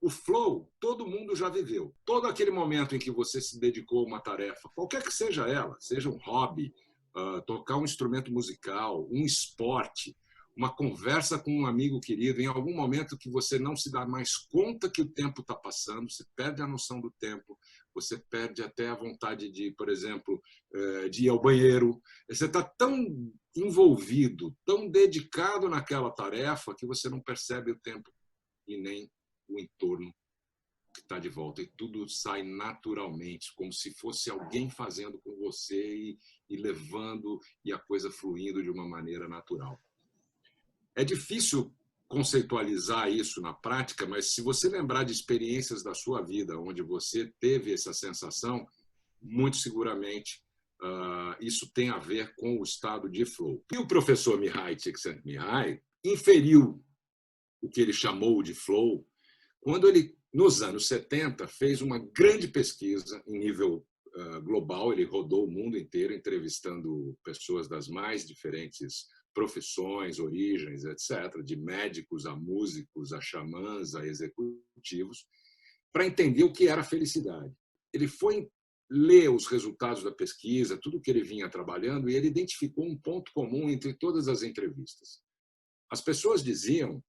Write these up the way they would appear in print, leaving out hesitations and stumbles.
O flow, todo mundo já viveu. Todo aquele momento em que você se dedicou a uma tarefa, qualquer que seja ela, seja um hobby, tocar um instrumento musical, um esporte, uma conversa com um amigo querido, em algum momento que você não se dá mais conta que o tempo está passando, você perde a noção do tempo, você perde até a vontade de, por exemplo, de ir ao banheiro. Você está tão envolvido, tão dedicado naquela tarefa que você não percebe o tempo e nem o entorno que está de volta. E tudo sai naturalmente, como se fosse alguém fazendo com você e levando e a coisa fluindo de uma maneira natural. É difícil conceitualizar isso na prática, mas se você lembrar de experiências da sua vida onde você teve essa sensação, muito seguramente isso tem a ver com o estado de flow. E o professor Mihai Csikszentmihalyi inferiu o que ele chamou de flow quando ele, nos anos 70, fez uma grande pesquisa em nível global. Ele rodou o mundo inteiro entrevistando pessoas das mais diferentes profissões, origens, etc., de médicos a músicos, a xamãs, a executivos, para entender o que era felicidade. Ele foi ler os resultados da pesquisa, tudo que ele vinha trabalhando, e ele identificou um ponto comum entre todas as entrevistas. As pessoas diziam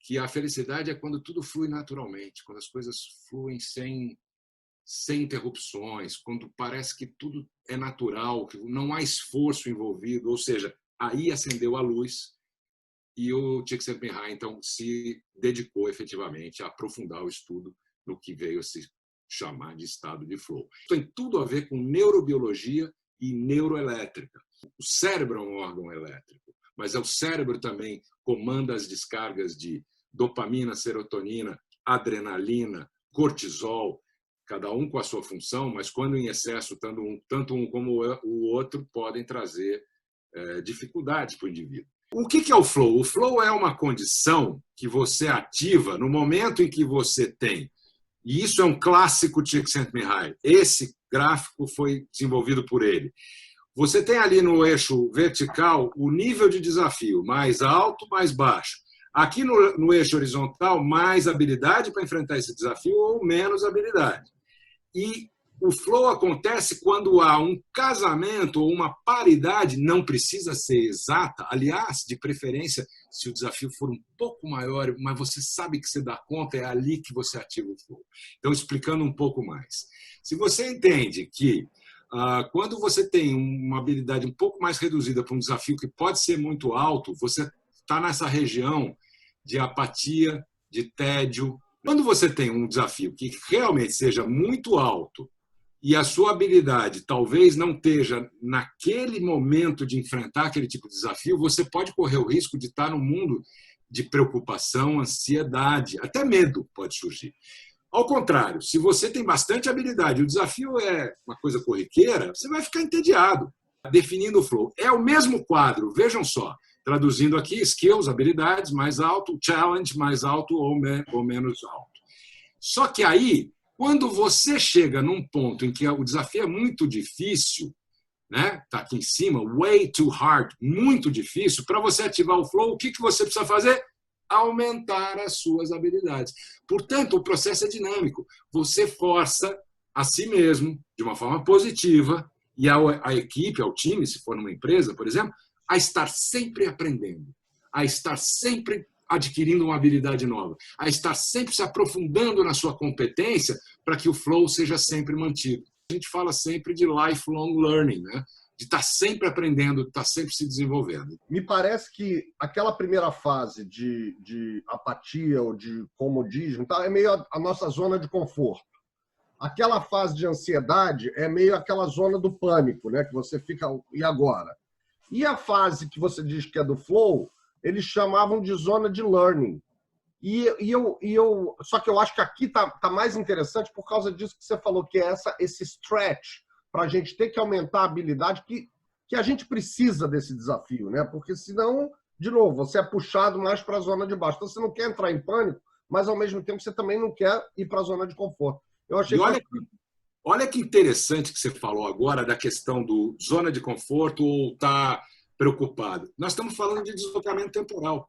que a felicidade é quando tudo flui naturalmente, quando as coisas fluem sem interrupções, quando parece que tudo é natural, que não há esforço envolvido, ou seja, aí acendeu a luz e o Csikszentmihalyi, então, se dedicou efetivamente a aprofundar o estudo no que veio a se chamar de estado de flow. Tem tudo a ver com neurobiologia e neuroelétrica. O cérebro é um órgão elétrico, mas o cérebro também comanda as descargas de dopamina, serotonina, adrenalina, cortisol, cada um com a sua função, mas quando em excesso, tanto um como o outro podem trazer dificuldades para o indivíduo. O que é o flow? O flow é uma condição que você ativa no momento em que você tem, e isso é um clássico Csikszentmihalyi, esse gráfico foi desenvolvido por ele. Você tem ali no eixo vertical o nível de desafio, mais alto, mais baixo. Aqui no eixo horizontal, mais habilidade para enfrentar esse desafio ou menos habilidade. E o flow acontece quando há um casamento ou uma paridade, não precisa ser exata, aliás, de preferência, se o desafio for um pouco maior, mas você sabe que você dá conta, é ali que você ativa o flow. Então, explicando um pouco mais. Se você entende que quando você tem uma habilidade um pouco mais reduzida para um desafio que pode ser muito alto, você está nessa região de apatia, de tédio. Quando você tem um desafio que realmente seja muito alto e a sua habilidade talvez não esteja naquele momento de enfrentar aquele tipo de desafio, você pode correr o risco de estar num mundo de preocupação, ansiedade, até medo pode surgir. Ao contrário, se você tem bastante habilidade e o desafio é uma coisa corriqueira, você vai ficar entediado. Definindo o flow. É o mesmo quadro, vejam só. Traduzindo aqui, skills, habilidades, mais alto, challenge, mais alto ou menos alto. Só que aí, quando você chega num ponto em que o desafio é muito difícil, né? Tá aqui em cima, way too hard, muito difícil, para você ativar o flow, o que você precisa fazer? Aumentar as suas habilidades. Portanto, o processo é dinâmico. Você força a si mesmo, de uma forma positiva, e a equipe, ao time, se for numa empresa, por exemplo, a estar sempre aprendendo, a estar sempre adquirindo uma habilidade nova, a estar sempre se aprofundando na sua competência para que o flow seja sempre mantido. A gente fala sempre de lifelong learning, né? De estar sempre aprendendo, de estar sempre se desenvolvendo. Me parece que aquela primeira fase de apatia ou de comodismo é meio a nossa zona de conforto. Aquela fase de ansiedade é meio aquela zona do pânico, né? Que você fica, e agora? E a fase que você diz que é do flow, eles chamavam de zona de learning. Só que eu acho que aqui tá mais interessante por causa disso que você falou, que é esse stretch, para a gente ter que aumentar a habilidade, que a gente precisa desse desafio, né? Porque senão, de novo, você é puxado mais para a zona de baixo. Então, você não quer entrar em pânico, mas ao mesmo tempo você também não quer ir para a zona de conforto. Eu achei Olha que interessante que você falou agora da questão do zona de conforto ou estar preocupado. Nós estamos falando de deslocamento temporal.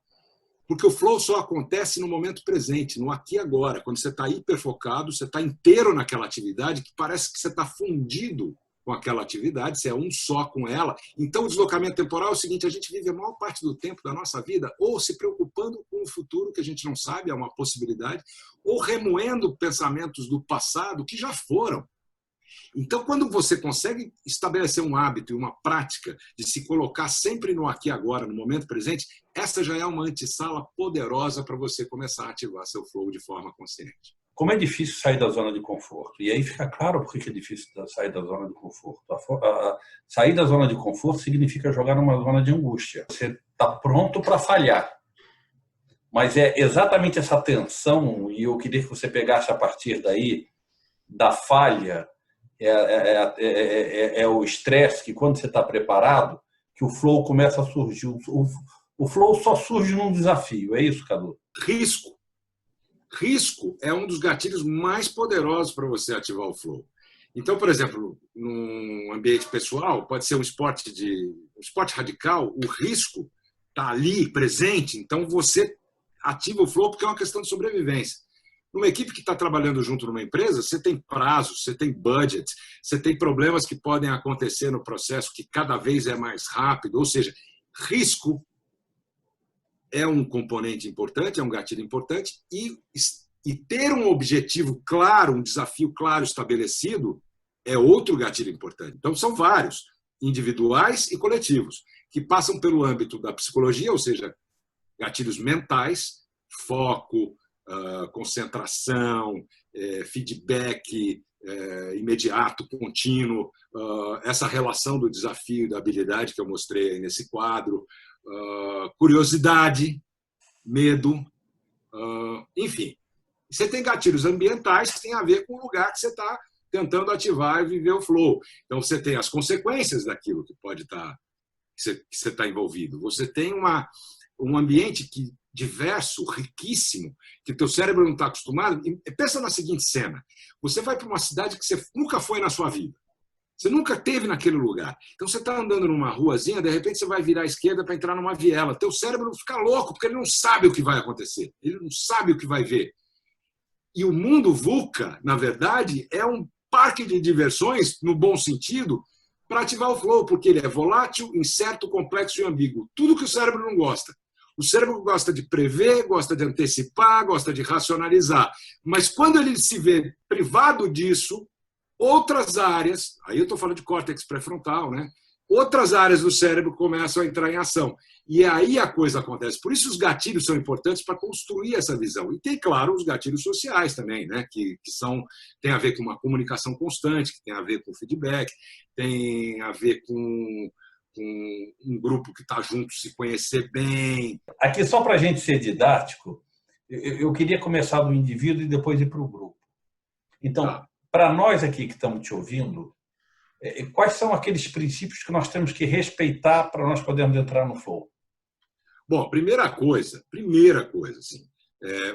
Porque o flow só acontece no momento presente, no aqui e agora. Quando você está hiperfocado, você está inteiro naquela atividade, que parece que você está fundido com aquela atividade, você é um só com ela. Então, o deslocamento temporal é o seguinte: a gente vive a maior parte do tempo da nossa vida ou se preocupando com o futuro, que a gente não sabe, é uma possibilidade, ou remoendo pensamentos do passado que já foram. Então, quando você consegue estabelecer um hábito e uma prática de se colocar sempre no aqui e agora, no momento presente, essa já é uma antessala poderosa para você começar a ativar seu flow de forma consciente. Como é difícil sair da zona de conforto. E aí fica claro por que é difícil sair da zona de conforto. Sair da zona de conforto significa jogar numa zona de angústia. Você está pronto para falhar. Mas é exatamente essa tensão, e eu queria que você pegasse a partir daí, da falha, é o estresse, que quando você está preparado, que o flow começa a surgir. O flow só surge num desafio. É isso, Cadu? Risco. Risco é um dos gatilhos mais poderosos para você ativar o flow. Então, por exemplo, num ambiente pessoal, pode ser um esporte radical, o risco está ali, presente, então você ativa o flow porque é uma questão de sobrevivência. Numa equipe que está trabalhando junto numa empresa, você tem prazos, você tem budget, você tem problemas que podem acontecer no processo que cada vez é mais rápido, ou seja, risco é um componente importante, é um gatilho importante, e ter um objetivo claro, um desafio claro estabelecido, é outro gatilho importante. Então, são vários, individuais e coletivos, que passam pelo âmbito da psicologia, ou seja, gatilhos mentais, foco, concentração, feedback imediato, contínuo, essa relação do desafio e da habilidade que eu mostrei aí nesse quadro, curiosidade, medo, enfim. Você tem gatilhos ambientais que têm a ver com o lugar que você está tentando ativar e viver o flow. Então, você tem as consequências daquilo que pode estar, que você está envolvido. Você tem um ambiente diverso, riquíssimo, que o teu cérebro não está acostumado. E pensa na seguinte cena: você vai para uma cidade que você nunca foi na sua vida. Você nunca esteve naquele lugar. Então, você está andando numa ruazinha, de repente você vai virar à esquerda para entrar numa viela. Teu cérebro fica louco, porque ele não sabe o que vai acontecer. Ele não sabe o que vai ver. E o mundo VUCA, na verdade, é um parque de diversões, no bom sentido, para ativar o flow, porque ele é volátil, incerto, complexo e ambíguo. Tudo que o cérebro não gosta. O cérebro gosta de prever, gosta de antecipar, gosta de racionalizar. Mas quando ele se vê privado disso, outras áreas, aí eu estou falando de córtex pré-frontal, né? Outras áreas do cérebro começam a entrar em ação. E aí a coisa acontece. Por isso os gatilhos são importantes para construir essa visão. E tem, claro, os gatilhos sociais também, né? que tem a ver com uma comunicação constante, que tem a ver com feedback, tem a ver com um grupo que está junto, se conhecer bem. Aqui, só para a gente ser didático, eu queria começar do indivíduo e depois ir para o grupo. Então, para nós aqui que estamos te ouvindo, quais são aqueles princípios que nós temos que respeitar para nós podermos entrar no flow? Bom, primeira coisa, assim,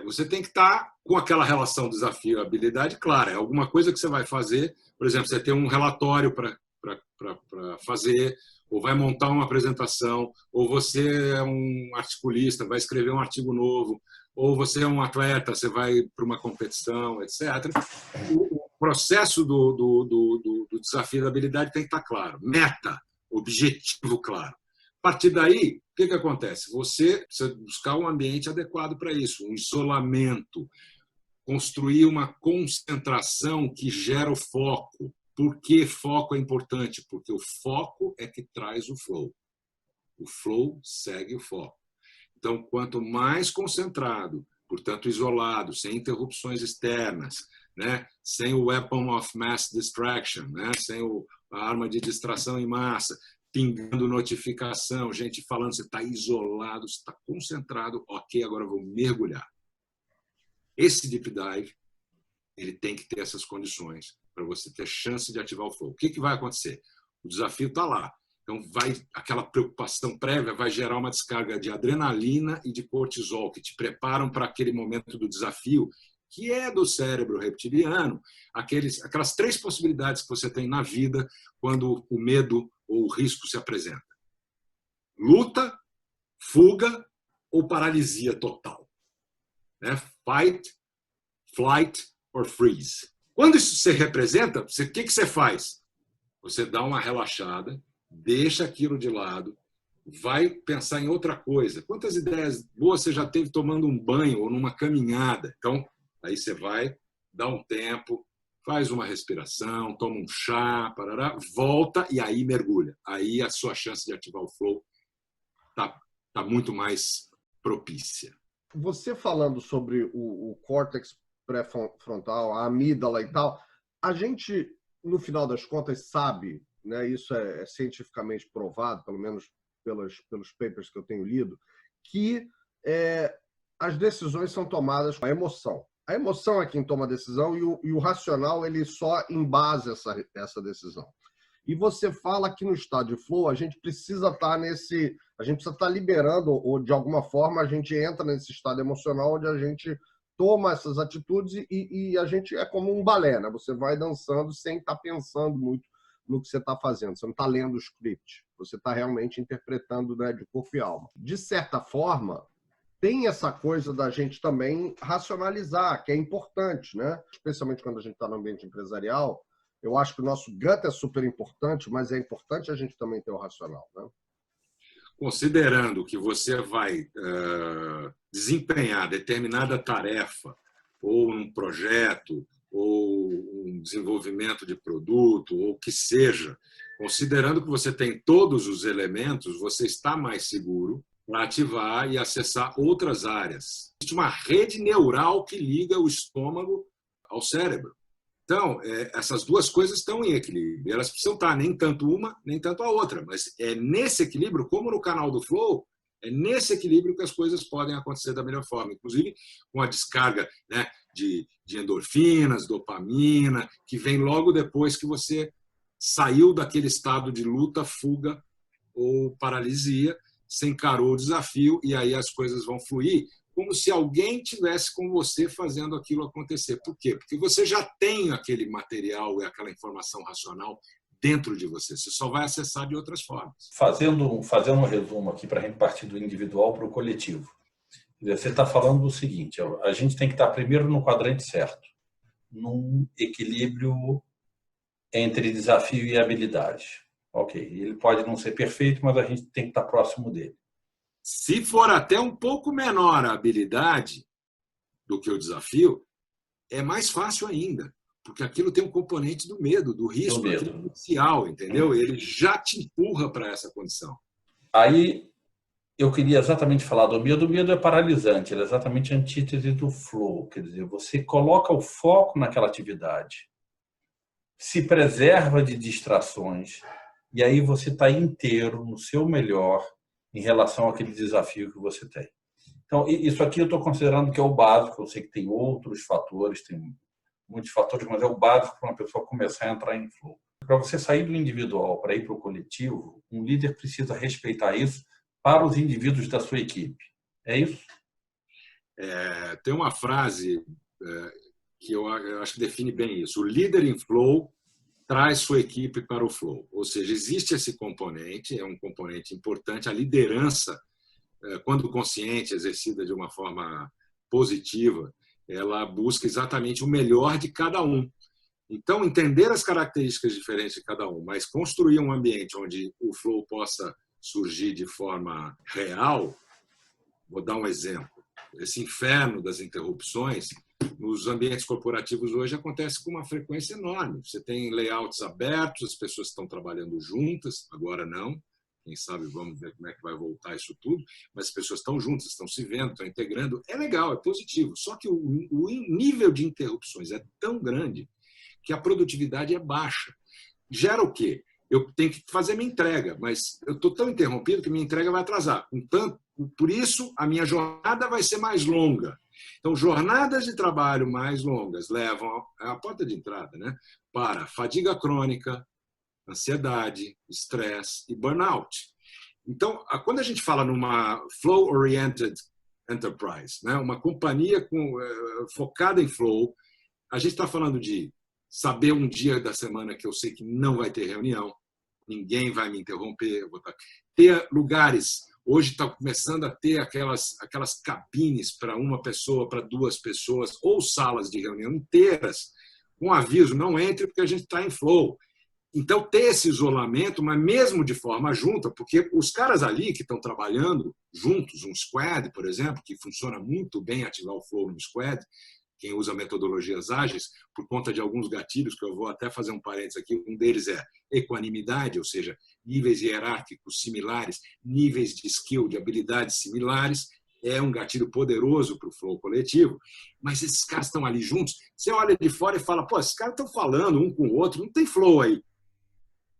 você tem que estar com aquela relação desafio-habilidade clara. É alguma coisa que você vai fazer, por exemplo, você tem um relatório para fazer, ou vai montar uma apresentação, ou você é um articulista, vai escrever um artigo novo, ou você é um atleta, você vai para uma competição, etc. O processo do desafio da habilidade tem que estar claro. Meta, objetivo claro. A partir daí, o que acontece? Você precisa buscar um ambiente adequado para isso, um isolamento, construir uma concentração que gera o foco. Por que foco é importante? Porque o foco é que traz o flow. O flow segue o foco. Então, quanto mais concentrado, portanto isolado, sem interrupções externas, né? Sem o weapon of mass distraction, né? Sem a arma de distração em massa, pingando notificação, gente falando, você está isolado, você está concentrado, ok, agora eu vou mergulhar. Esse deep dive, ele tem que ter essas condições para você ter chance de ativar o flow. O que vai acontecer? O desafio está lá. Então, aquela preocupação prévia vai gerar uma descarga de adrenalina e de cortisol, que te preparam para aquele momento do desafio, que é do cérebro reptiliano, aquelas 3 possibilidades que você tem na vida quando o medo ou o risco se apresenta: luta, fuga ou paralisia total, né? Fight, flight or freeze. Quando isso se representa, o que você faz? Você dá uma relaxada, deixa aquilo de lado, vai pensar em outra coisa. Quantas ideias boas você já teve tomando um banho ou numa caminhada? Então, aí você vai, dá um tempo, faz uma respiração, toma um chá, parará, volta e aí mergulha. Aí a sua chance de ativar o flow tá muito mais propícia. Você falando sobre o córtex pré-frontal, a amígdala e tal, a gente, no final das contas, sabe, né, isso é cientificamente provado, pelo menos pelos papers que eu tenho lido, que as decisões são tomadas com a emoção. A emoção é quem toma a decisão e o racional ele só embasa essa decisão. E você fala que no estado de flow a gente precisa estar liberando, ou de alguma forma a gente entra nesse estado emocional onde a gente toma essas atitudes e a gente é como um balé, né? Você vai dançando sem estar pensando muito no que você está fazendo. Você não está lendo o script, você está realmente interpretando, né, de corpo e alma. De certa forma, tem essa coisa da gente também racionalizar, que é importante, né? Especialmente quando a gente está no ambiente empresarial. Eu acho que o nosso gut é super importante, mas é importante a gente também ter o racional, né? Considerando que você vai desempenhar determinada tarefa, ou um projeto, ou um desenvolvimento de produto, ou o que seja, considerando que você tem todos os elementos, você está mais seguro para ativar e acessar outras áreas. Existe uma rede neural que liga o estômago ao cérebro. Então, essas duas coisas estão em equilíbrio. Elas precisam estar nem tanto uma, nem tanto a outra. Mas é nesse equilíbrio, como no canal do Flow, é nesse equilíbrio que as coisas podem acontecer da melhor forma. Inclusive com a descarga, né, de endorfinas, dopamina, que vem logo depois que você saiu daquele estado de luta, fuga ou paralisia, você encarou o desafio e aí as coisas vão fluir como se alguém tivesse com você fazendo aquilo acontecer. Por quê? Porque você já tem aquele material e aquela informação racional dentro de você. Você só vai acessar de outras formas. Fazendo um resumo aqui para a gente partir do individual para o coletivo. Você está falando o seguinte, a gente tem que estar primeiro no quadrante certo, num equilíbrio entre desafio e habilidade. Ok, ele pode não ser perfeito, mas a gente tem que estar próximo dele. Se for até um pouco menor a habilidade do que o desafio, é mais fácil ainda, porque aquilo tem um componente do medo, do risco, do medo inicial, entendeu? Ele já te empurra para essa condição. Aí eu queria exatamente falar do medo. O medo é paralisante, ele é exatamente a antítese do flow, quer dizer, você coloca o foco naquela atividade, se preserva de distrações e aí você está inteiro, no seu melhor, em relação àquele desafio que você tem. Então, isso aqui eu estou considerando que é o básico. Eu sei que tem outros fatores, tem muitos fatores, mas é o básico para uma pessoa começar a entrar em flow. Para você sair do individual para ir para o coletivo, um líder precisa respeitar isso para os indivíduos da sua equipe. É isso? Tem uma frase que eu acho que define bem isso. O líder em flow traz sua equipe para o flow. Ou seja, existe esse componente, é um componente importante. A liderança, quando consciente, exercida de uma forma positiva, ela busca exatamente o melhor de cada um. Então, entender as características diferentes de cada um, mas construir um ambiente onde o flow possa surgir de forma real. Vou dar um exemplo. Esse inferno das interrupções nos ambientes corporativos hoje acontece com uma frequência enorme. Você tem layouts abertos, as pessoas estão trabalhando juntas, agora não. Quem sabe vamos ver como é que vai voltar isso tudo, mas as pessoas estão juntas, estão se vendo, estão integrando. É legal, é positivo. Só que o nível de interrupções é tão grande que a produtividade é baixa. Gera o quê? Eu tenho que fazer minha entrega, mas eu estou tão interrompido que minha entrega vai atrasar. Por isso, a minha jornada vai ser mais longa. Então, jornadas de trabalho mais longas levam a porta de entrada, né, para fadiga crônica, ansiedade, estresse e burnout. Então, quando a gente fala numa flow-oriented enterprise, né, uma companhia focada em flow, a gente está falando de saber um dia da semana que eu sei que não vai ter reunião, ninguém vai me interromper, ter lugares Hoje está começando a ter aquelas cabines para uma pessoa, para duas pessoas, ou salas de reunião inteiras, com aviso, não entre porque a gente está em flow. Então, ter esse isolamento, mas mesmo de forma junta, porque os caras ali que estão trabalhando juntos, um squad, por exemplo, que funciona muito bem ativar o flow no squad, quem usa metodologias ágeis, por conta de alguns gatilhos, que eu vou até fazer um parênteses aqui, um deles é equanimidade, ou seja, níveis hierárquicos similares, níveis de skill, de habilidades similares, é um gatilho poderoso para o flow coletivo, mas esses caras estão ali juntos, você olha de fora e fala, pô, esses caras estão falando um com o outro, não tem flow aí.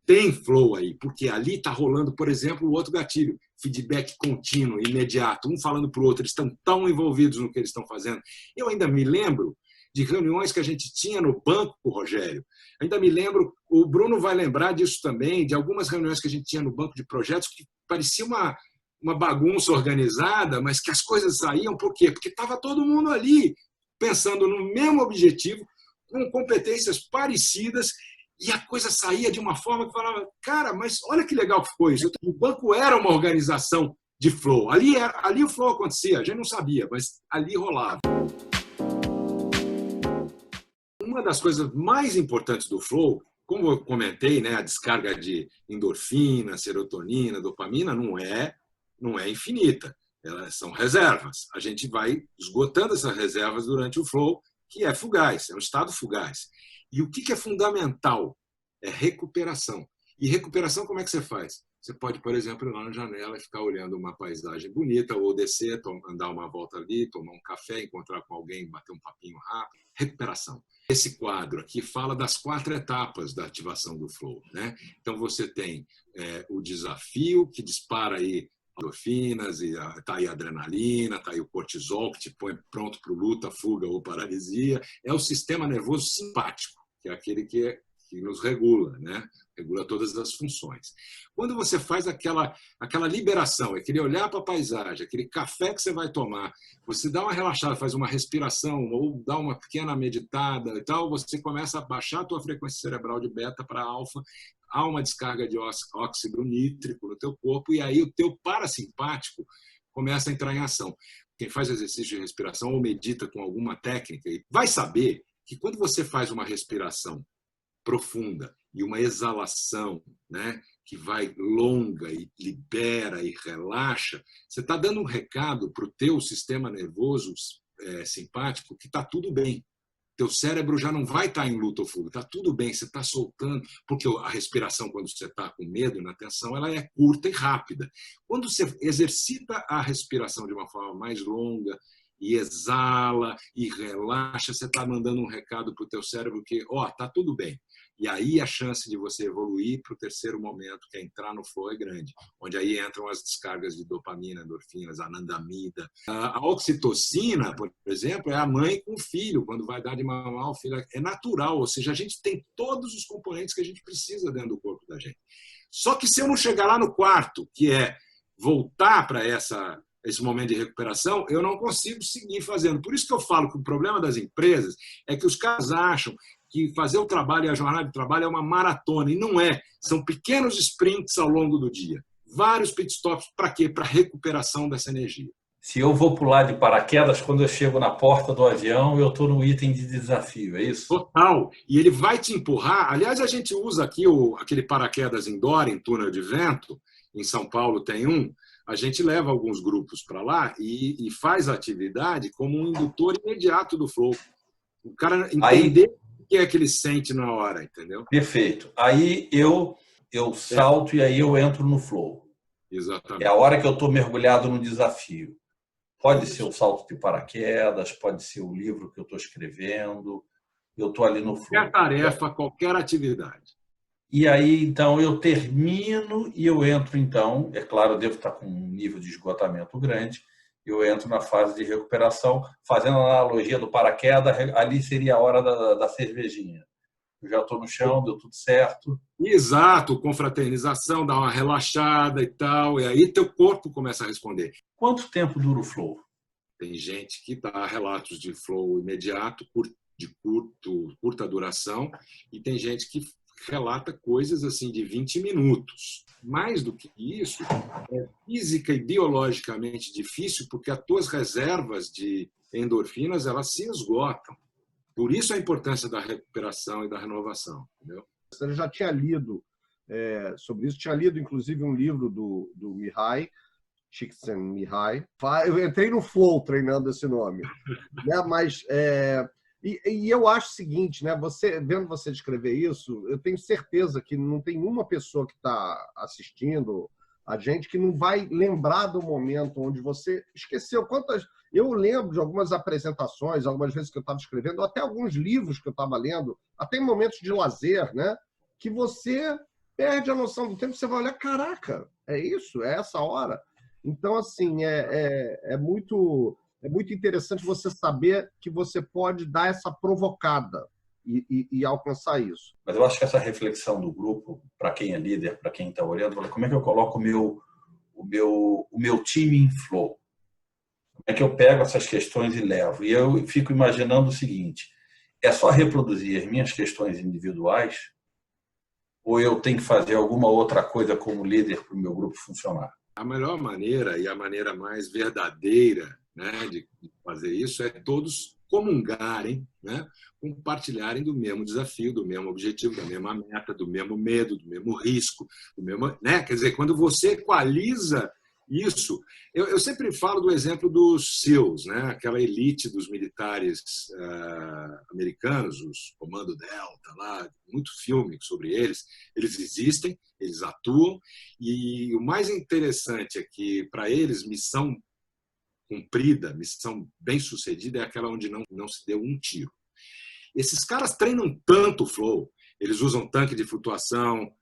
Tem flow aí, porque ali está rolando, por exemplo, o outro gatilho, feedback contínuo, imediato, um falando para o outro, eles estão tão envolvidos no que eles estão fazendo. Eu ainda me lembro de reuniões que a gente tinha no banco com o Rogério. Ainda me lembro, o Bruno vai lembrar disso também, de algumas reuniões que a gente tinha no banco de projetos que parecia uma bagunça organizada, mas que as coisas saíam, por quê? Porque estava todo mundo ali pensando no mesmo objetivo, com competências parecidas, e a coisa saía de uma forma que falava, cara, mas olha que legal que foi isso. O banco era uma organização de flow. Ali o flow acontecia, a gente não sabia, mas ali rolava. Uma das coisas mais importantes do flow, como eu comentei, né, a descarga de endorfina, serotonina, dopamina, não é infinita. Elas são reservas. A gente vai esgotando essas reservas durante o flow, que é fugaz, é um estado fugaz. E o que é fundamental? É recuperação. E recuperação, como é que você faz? Você pode, por exemplo, ir lá na janela e ficar olhando uma paisagem bonita, ou descer, andar uma volta ali, tomar um café, encontrar com alguém, bater um papinho rápido. Recuperação. Esse quadro aqui fala das 4 etapas da ativação do flow, né? Então, você tem o desafio, que dispara aí endorfinas, está aí a adrenalina, está aí o cortisol, que te põe pronto para luta, fuga ou paralisia. É o sistema nervoso simpático, que é aquele que nos regula, né? Regula todas as funções. Quando você faz aquela liberação, aquele olhar para a paisagem, aquele café que você vai tomar, você dá uma relaxada, faz uma respiração ou dá uma pequena meditada e tal, você começa a baixar a tua frequência cerebral de beta para alfa, há uma descarga de óxido nítrico no teu corpo e aí o teu parasimpático começa a entrar em ação. Quem faz exercício de respiração ou medita com alguma técnica vai saber que quando você faz uma respiração profunda e uma exalação, né, que vai longa e libera e relaxa, você está dando um recado para o teu sistema nervoso simpático que está tudo bem. Teu cérebro já não vai estar em luta ou fuga, está tudo bem, você está soltando, porque a respiração, quando você está com medo e na tensão, ela é curta e rápida. Quando você exercita a respiração de uma forma mais longa e exala e relaxa, você está mandando um recado para o teu cérebro que, está tudo bem. E aí a chance de você evoluir para o terceiro momento, que é entrar no flow, é grande, onde aí entram as descargas de dopamina, endorfinas, anandamida. A oxitocina, por exemplo, é a mãe com o filho, quando vai dar de mamar o filho. É natural, ou seja, a gente tem todos os componentes que a gente precisa dentro do corpo da gente. Só que se eu não chegar lá no quarto, que é voltar para esse momento de recuperação, eu não consigo seguir fazendo. Por isso que eu falo que o problema das empresas é que os caras acham que fazer o trabalho e a jornada de trabalho é uma maratona, e não é. São pequenos sprints ao longo do dia. Vários pitstops, para quê? Para recuperação dessa energia. Se eu vou pular de paraquedas, quando eu chego na porta do avião, eu estou no item de desafio, é isso? Total. E ele vai te empurrar. Aliás, a gente usa aqui aquele paraquedas indoor, em túnel de vento. Em São Paulo tem um. A gente leva alguns grupos para lá e faz a atividade como um indutor imediato do flow. O cara entender o que é que ele sente na hora, entendeu? Perfeito. Aí eu salto e aí eu entro no flow. Exatamente. É a hora que eu estou mergulhado no desafio. Pode ser o salto de paraquedas, pode ser o livro que eu estou escrevendo. Eu estou ali no flow. Qualquer tarefa, qualquer atividade. E aí, então, eu termino e eu entro, então, é claro, eu devo estar com um nível de esgotamento grande, eu entro na fase de recuperação, fazendo a analogia do paraquedas, ali seria a hora da cervejinha. Eu já estou no chão, deu tudo certo. Exato, confraternização, dá uma relaxada e tal, e aí teu corpo começa a responder. Quanto tempo dura o flow? Tem gente que dá relatos de flow imediato, de curta duração, e tem gente que relata coisas assim de 20 minutos. Mais do que isso, é física e biologicamente difícil, porque as tuas reservas de endorfinas elas se esgotam. Por isso a importância da recuperação e da renovação. Entendeu? Eu já tinha lido sobre isso, tinha lido inclusive um livro do Mihaly Csikszentmihalyi. Eu entrei no flow treinando esse nome, né? Mas e eu acho o seguinte, né? Vendo você descrever isso, eu tenho certeza que não tem uma pessoa que está assistindo a gente que não vai lembrar do momento onde você esqueceu. Eu lembro de algumas apresentações, algumas vezes que eu estava escrevendo, ou até alguns livros que eu estava lendo, até em momentos de lazer, né? Que você perde a noção do tempo, você vai olhar, caraca, é isso? É essa hora? Então, assim, é muito interessante você saber que você pode dar essa provocada e alcançar isso. Mas eu acho que essa reflexão do grupo, para quem é líder, para quem está olhando, como é que eu coloco o meu time em flow? Como é que eu pego essas questões e levo? E eu fico imaginando o seguinte, é só reproduzir as minhas questões individuais ou eu tenho que fazer alguma outra coisa como líder para o meu grupo funcionar? A melhor maneira e a maneira mais verdadeira, né, de fazer isso é todos comungarem, né, compartilharem do mesmo desafio, do mesmo objetivo, da mesma meta, do mesmo medo, do mesmo risco, do mesmo, né? Quer dizer, quando você equaliza isso, eu sempre falo do exemplo dos SEALs, né, aquela elite dos militares americanos, os Comando Delta, lá, muito filme sobre eles. Eles existem, eles atuam, e o mais interessante é que, para eles, missão cumprida, missão bem-sucedida é aquela onde não se deu um tiro. Esses caras treinam tanto o flow, eles usam tanque de flutuação,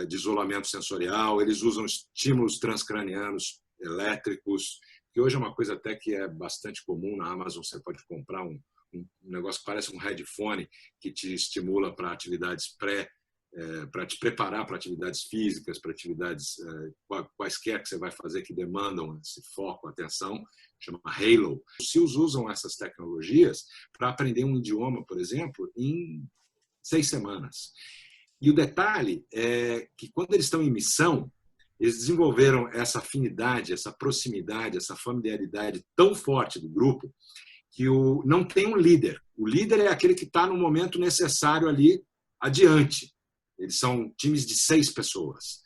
de isolamento sensorial, eles usam estímulos transcranianos elétricos, que hoje é uma coisa até que é bastante comum na Amazon. Você pode comprar um negócio que parece um headphone que te estimula para atividades para te preparar para atividades físicas, para atividades quaisquer que você vai fazer que demandam esse foco, atenção, chama Halo. Os SEALs usam essas tecnologias para aprender um idioma, por exemplo, em 6 semanas. E o detalhe é que, quando eles estão em missão, eles desenvolveram essa afinidade, essa proximidade, essa familiaridade tão forte do grupo que não tem um líder. O líder é aquele que está no momento necessário ali adiante. Eles são times de 6 pessoas.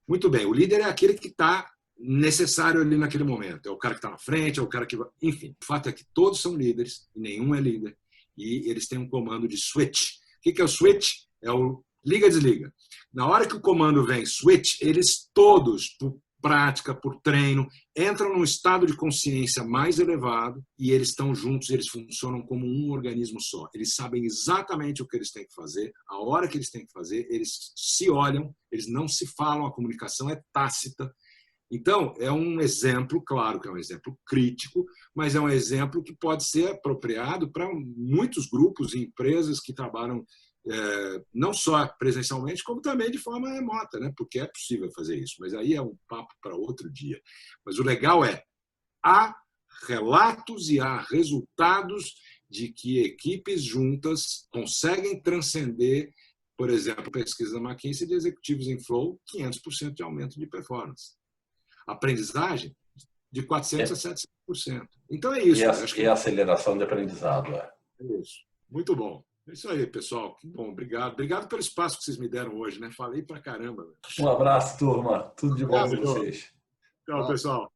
Muito bem, o líder é aquele que está necessário ali naquele momento. É o cara que está na frente, é o cara que... Enfim, o fato é que todos são líderes e nenhum é líder. E eles têm um comando de switch. O que é o switch? É o liga-desliga. Na hora que o comando vem switch, eles todos, por prática, por treino, entram num estado de consciência mais elevado e eles estão juntos, eles funcionam como um organismo só. Eles sabem exatamente o que eles têm que fazer, a hora que eles têm que fazer, eles se olham, eles não se falam, a comunicação é tácita. Então, é um exemplo, claro que é um exemplo crítico, mas é um exemplo que pode ser apropriado para muitos grupos e empresas que trabalham não só presencialmente, como também de forma remota, né? Porque é possível fazer isso, mas aí é um papo para outro dia. Mas o legal há relatos e há resultados de que equipes juntas conseguem transcender, por exemplo, a pesquisa da McKinsey de executivos em flow, 500% de aumento de performance. Aprendizagem de 400% a 700%. Então é isso. E a aceleração de aprendizado. É isso. Muito bom. É isso aí, pessoal. Que bom, obrigado. Obrigado pelo espaço que vocês me deram hoje, né? Falei pra caramba. Um abraço, turma. Tudo de bom para vocês. Tchau, pessoal.